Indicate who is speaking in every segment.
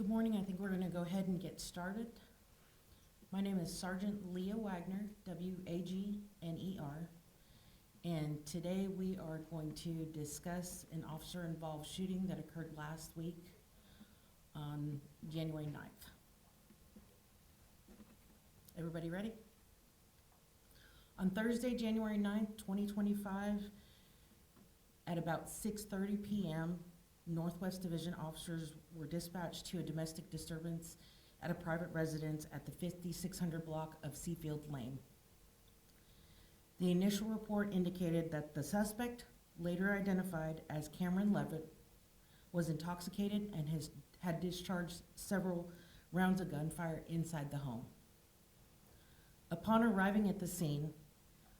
Speaker 1: Good morning. I think we're going to go ahead and get started. My name is Sergeant Leah Wagner, W-A-G-N-E-R, and today we are going to discuss an officer-involved shooting that occurred last week on January 9th. Everybody ready? On Thursday, January 9th, 2025, at about 6:30 p.m., Northwest Division officers were dispatched to a domestic disturbance at a private residence at the 5600 block of Seafield Lane. The initial report indicated that the suspect, later identified as Cameron Levitt, was intoxicated and had discharged several rounds of gunfire inside the home. Upon arriving at the scene,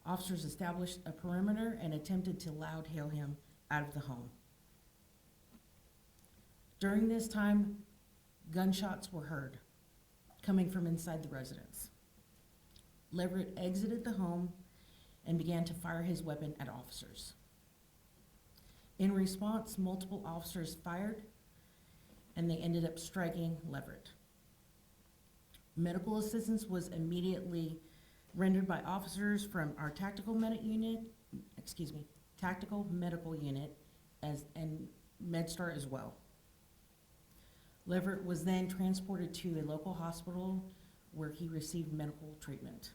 Speaker 1: officers established a perimeter and attempted to loud hail him out of the home. During this time, gunshots were heard coming from inside the residence. Leverett exited the home and began to fire his weapon at officers. In response, multiple officers fired and they ended up striking Leverett. Medical assistance was immediately rendered by officers from our tactical medical unit and MedStar as well. Leverett was then transported to a local hospital where he received medical treatment.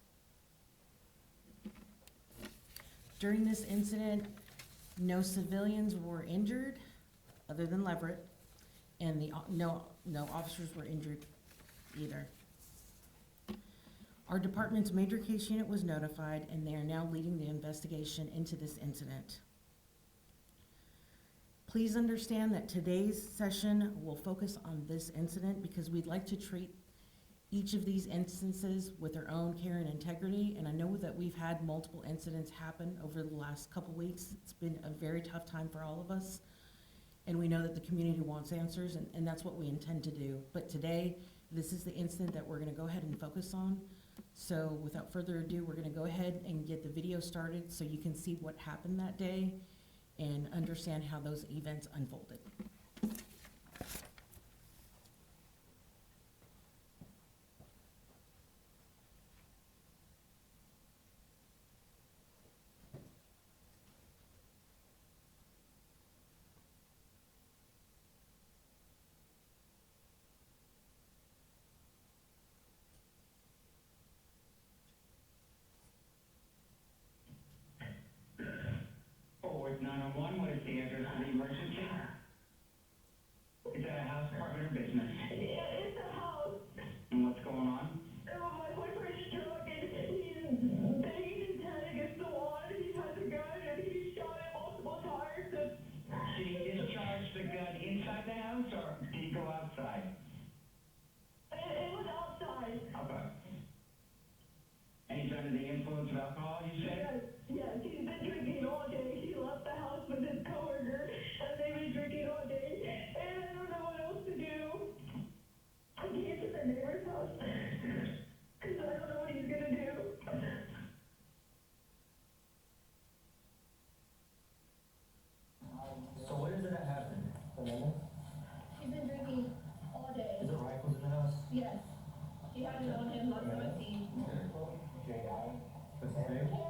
Speaker 1: During this incident, no civilians were injured other than Leverett, and no officers were injured either. Our department's major case unit was notified, and they are now leading the investigation into this incident. Please understand that today's session will focus on this incident because we'd like to treat each of these instances with their own care and integrity. And I know that we've had multiple incidents happen over the last couple weeks. It's been a very tough time for all of us. And we know that the community wants answers, and that's what we intend to do. But today, this is the incident that we're gonna go ahead and focus on. So without further ado, we're gonna go ahead and get the video started so you can see what happened that day and understand how those events unfolded.
Speaker 2: Forward 911, what is the address of the emergency? Is that a house, apartment, or business?
Speaker 3: Yeah, it's a house.
Speaker 2: And what's going on?
Speaker 3: My boyfriend's drunk and he's banging his head against the wall and he has a gun and he shot it multiple times.
Speaker 2: Did he discharge the gun inside the house, or did he go outside?
Speaker 3: It was outside.
Speaker 2: Okay. And he's under the influence of alcohol, you said?
Speaker 3: Yes, he's been drinking all day. He left the house with his coworker and they've been drinking all day. And I don't know what else to do. I can't to the neighbor's house because I don't know what he's gonna do.
Speaker 4: So what is it that happened?
Speaker 3: He's been drinking all day.
Speaker 4: Is it rifles in the house?
Speaker 3: Yes. He had it on him last time I seen.
Speaker 4: Okay. What's his name?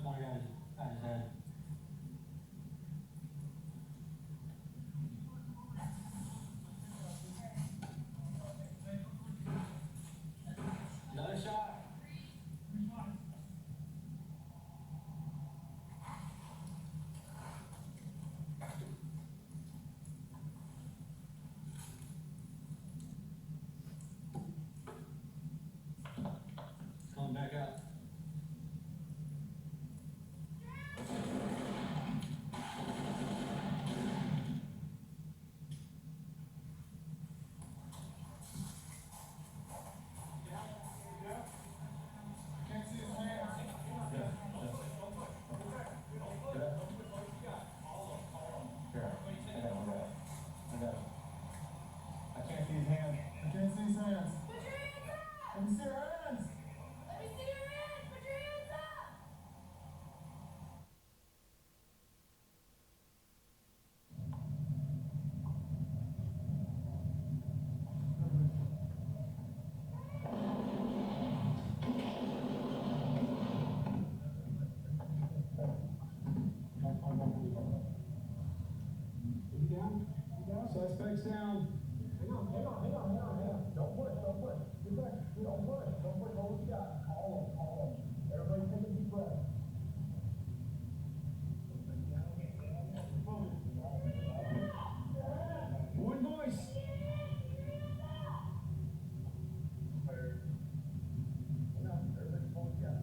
Speaker 4: just pointing at his head. Another shot. Coming back up. Can't see his hands. Here, I got it. I can't see his hands. I can't see his hands. Let me see your hands.
Speaker 3: Let me see your hands! Put your hands up!
Speaker 4: Suspect's down. Hang on. Don't push. Get back. Don't push. Hold what you got. Calm. Everybody take a deep breath. One voice. Everybody hold what you got.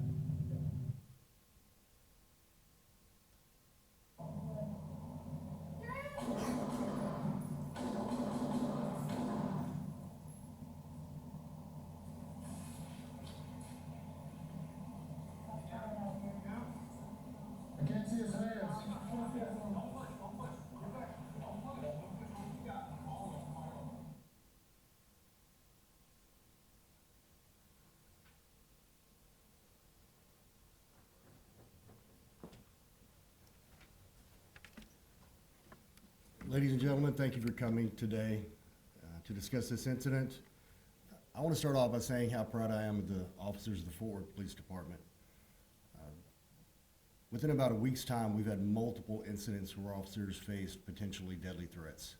Speaker 4: I can't see his hands.
Speaker 5: Ladies and gentlemen, thank you for coming today to discuss this incident. I want to start off by saying how proud I am of the officers of the Fort Worth Police Department. Within about a week's time, we've had multiple incidents where officers faced potentially deadly threats.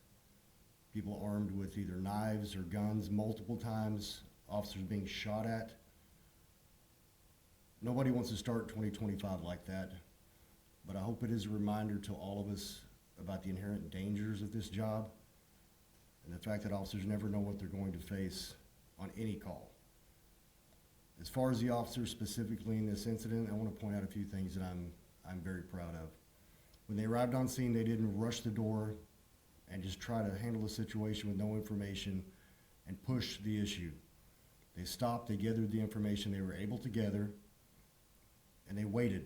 Speaker 5: People armed with either knives or guns multiple times, officers being shot at. Nobody wants to start 2025 like that, but I hope it is a reminder to all of us about the inherent dangers of this job and the fact that officers never know what they're going to face on any call. As far as the officers specifically in this incident, I want to point out a few things that I'm very proud of. When they arrived on scene, they didn't rush the door and just try to handle the situation with no information and push the issue. They stopped, they gathered the information they were able to gather, and they waited.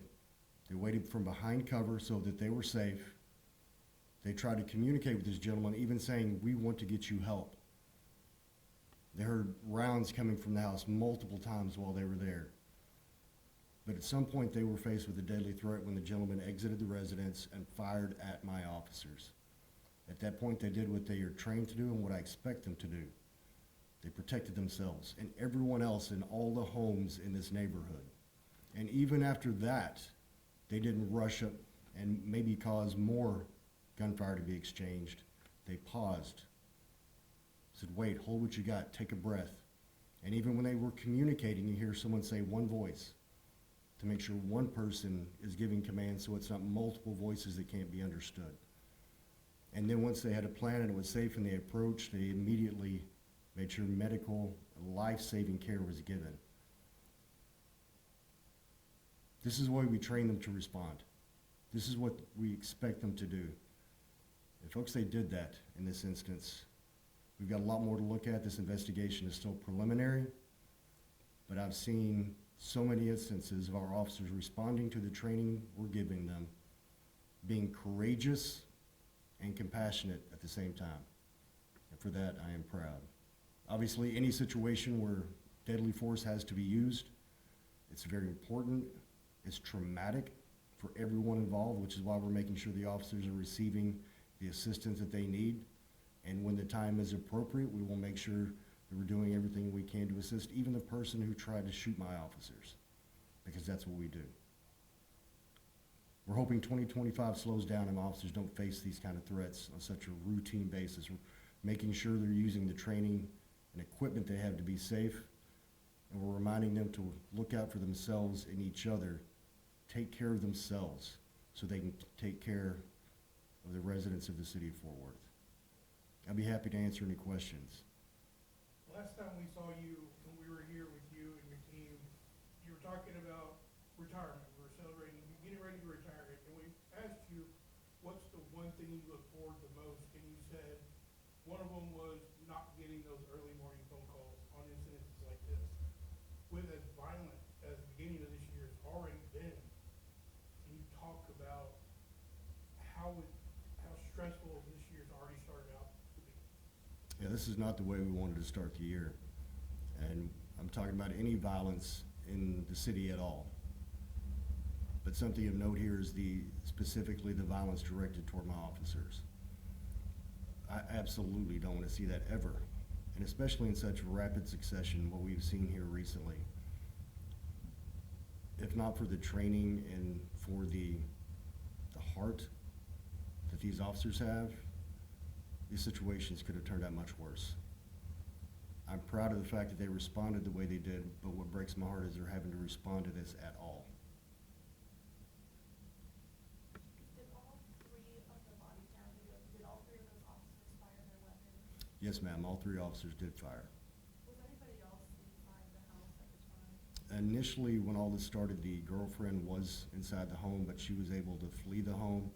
Speaker 5: They waited from behind cover so that they were safe. They tried to communicate with this gentleman, even saying, "We want to get you help." They heard rounds coming from the house multiple times while they were there. But at some point, they were faced with a deadly threat when the gentleman exited the residence and fired at my officers. At that point, they did what they are trained to do and what I expect them to do. They protected themselves and everyone else in all the homes in this neighborhood. And even after that, they didn't rush up and maybe cause more gunfire to be exchanged. They paused, said, "Wait, hold what you got, take a breath." And even when they were communicating, you hear someone say one voice to make sure one person is giving commands so it's not multiple voices that can't be understood. And then once they had a plan and it was safe and they approached, they immediately made sure medical, life-saving care was given. This is why we train them to respond. This is what we expect them to do. And folks, they did that in this instance. We've got a lot more to look at. This investigation is still preliminary, but I've seen so many instances of our officers responding to the training we're giving them, being courageous and compassionate at the same time. And for that, I am proud. Obviously, any situation where deadly force has to be used, it's very important. It's traumatic for everyone involved, which is why we're making sure the officers are receiving the assistance that they need. And when the time is appropriate, we will make sure that we're doing everything we can to assist even the person who tried to shoot my officers, because that's what we do. We're hoping 2025 slows down and officers don't face these kind of threats on such a routine basis. We're making sure they're using the training and equipment they have to be safe, and we're reminding them to look out for themselves and each other, take care of themselves so they can take care of the residents of the city of Fort Worth. I'll be happy to answer any questions.
Speaker 6: Last time we saw you, when we were here with you and your team, you were talking about retirement. We were celebrating, you getting ready to retire. And we asked you, what's the one thing you look forward to most? And you said, one of them was not getting those early morning phone calls on incidents like this. With as violent as the beginning of this year has already been, can you talk about how stressful this year's already started out to be?
Speaker 5: Yeah, this is not the way we wanted to start the year. And I'm talking about any violence in the city at all. But something of note here is specifically the violence directed toward my officers. I absolutely don't want to see that ever, and especially in such rapid succession, what we've seen here recently. If not for the training and for the heart that these officers have, these situations could have turned out much worse. I'm proud of the fact that they responded the way they did, but what breaks my heart is they're having to respond to this at all.
Speaker 7: Did all three of the body cam videos, did all three of those officers fire their weapons?
Speaker 5: Yes, ma'am, all three officers did fire.
Speaker 7: Was anybody else inside the house at the time?
Speaker 5: Initially, when all this started, the girlfriend was inside the home, but she was able to flee the home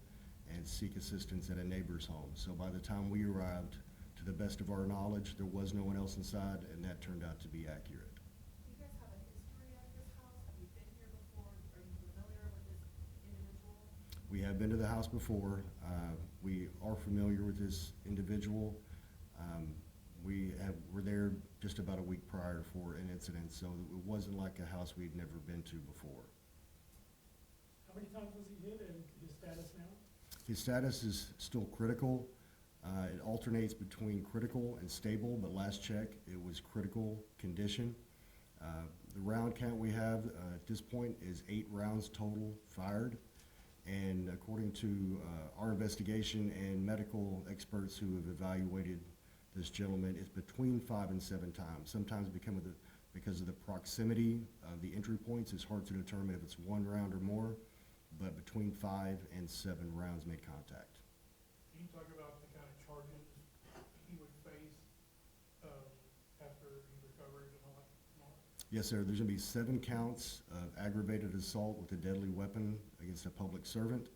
Speaker 5: and seek assistance at a neighbor's home. So by the time we arrived, to the best of our knowledge, there was no one else inside, and that turned out to be accurate.
Speaker 7: Do you guys have a history at this house? Have you been here before? Are you familiar with this individual?
Speaker 5: We have been to the house before. We are familiar with this individual. Were there just about a week prior for an incident, so it wasn't like a house we'd never been to before.
Speaker 6: How many times was he hit and his status now?
Speaker 5: His status is still critical. It alternates between critical and stable, but last check, it was critical condition. The round count we have at this point is 8 rounds total fired. And according to our investigation and medical experts who have evaluated this gentleman, it's between 5 and 7 times. Sometimes because of the proximity of the entry points, it's hard to determine if it's 1 round or more, but between 5 and 7 rounds made contact.
Speaker 6: Can you talk about the kind of charges he would face after he recovers and all that?
Speaker 5: Yes, sir. There's going to be 7 counts of aggravated assault with a deadly weapon against a public servant,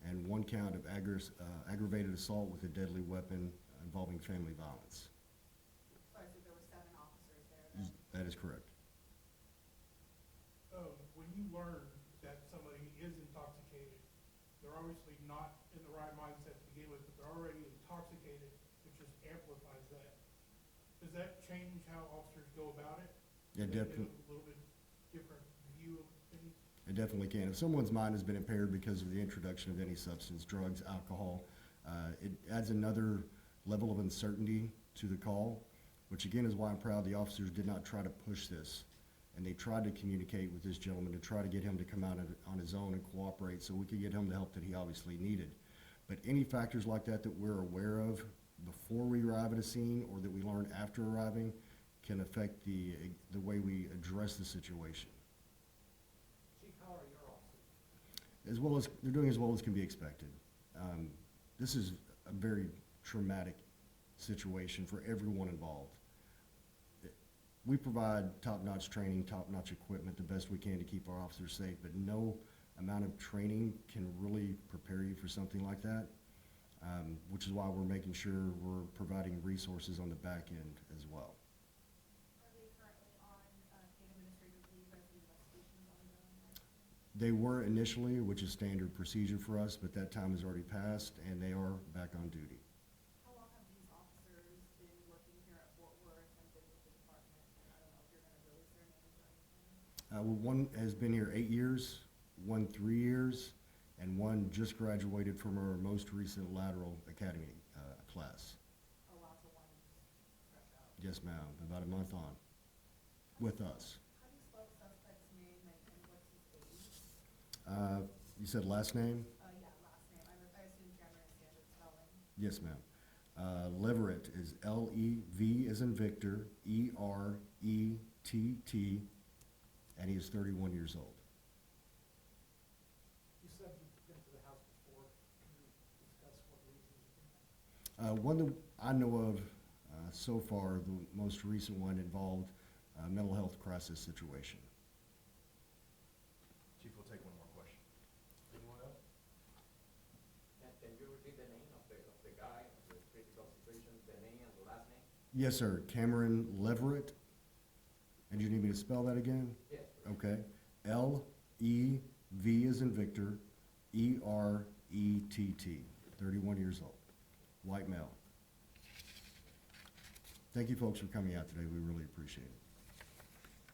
Speaker 5: and 1 count of aggravated assault with a deadly weapon involving family violence.
Speaker 7: So I said there were 7 officers there then?
Speaker 5: That is correct.
Speaker 6: When you learn that somebody is intoxicated, they're obviously not in the right mindset to begin with, but they're already intoxicated, which just amplifies that. Does that change how officers go about it?
Speaker 5: Yeah,
Speaker 6: Does that give
Speaker 5: definitely.
Speaker 6: a little bit different view of things?
Speaker 5: It definitely can. If someone's mind has been impaired because of the introduction of any substance, drugs, alcohol, it adds another level of uncertainty to the call, which again is why I'm proud the officers did not try to push this. And they tried to communicate with this gentleman to try to get him to come out on his own and cooperate so we could get him the help that he obviously needed. But any factors like that that we're aware of before we arrive at a scene or that we learn after arriving can affect the way we address the situation.
Speaker 6: Chief, how are your officers?
Speaker 5: As well as, they're doing as well as can be expected. This is a very traumatic situation for everyone involved. We provide top-notch training, top-notch equipment, the best we can to keep our officers safe, but no amount of training can really prepare you for something like that, which is why we're making sure we're providing resources on the back end as well.
Speaker 7: Are they currently on paid administrative leave as the investigation is ongoing right now?
Speaker 5: They were initially, which is standard procedure for us, but that time has already passed, and they are back on duty.
Speaker 7: How long have these officers been working here at Fort Worth and been with the department? And I don't know if you're gonna release their names or anything.
Speaker 5: Well, one has been here 8 years, 1 3 years, and 1 just graduated from our most recent lateral academy class.
Speaker 7: Oh, wow, so one's fresh out.
Speaker 5: Yes, ma'am, about a month on with us.
Speaker 7: How do you spell the suspect's name and what's his age?
Speaker 5: You said last name?
Speaker 7: Yeah, last name, I assume grammar and standard spelling.
Speaker 5: Yes, ma'am. Leverett is L-E-V as in Victor, E-R-E-T-T, and he is 31 years old.
Speaker 4: You said you've been to the house before. Can you discuss what reasons you've been?
Speaker 5: One that I know of so far, the most recent one involved a mental health crisis situation.
Speaker 8: Chief, we'll take one more question. Anyone else?
Speaker 9: Can you repeat the name of the guy, of the critical situation, the name and the last name?
Speaker 5: Yes, sir. Cameron Leverett. And you need me to spell that again?
Speaker 9: Yes.
Speaker 5: Okay. L-E-V as in Victor, E-R-E-T-T, 31 years old, white male. Thank you folks for coming out today. We really appreciate it.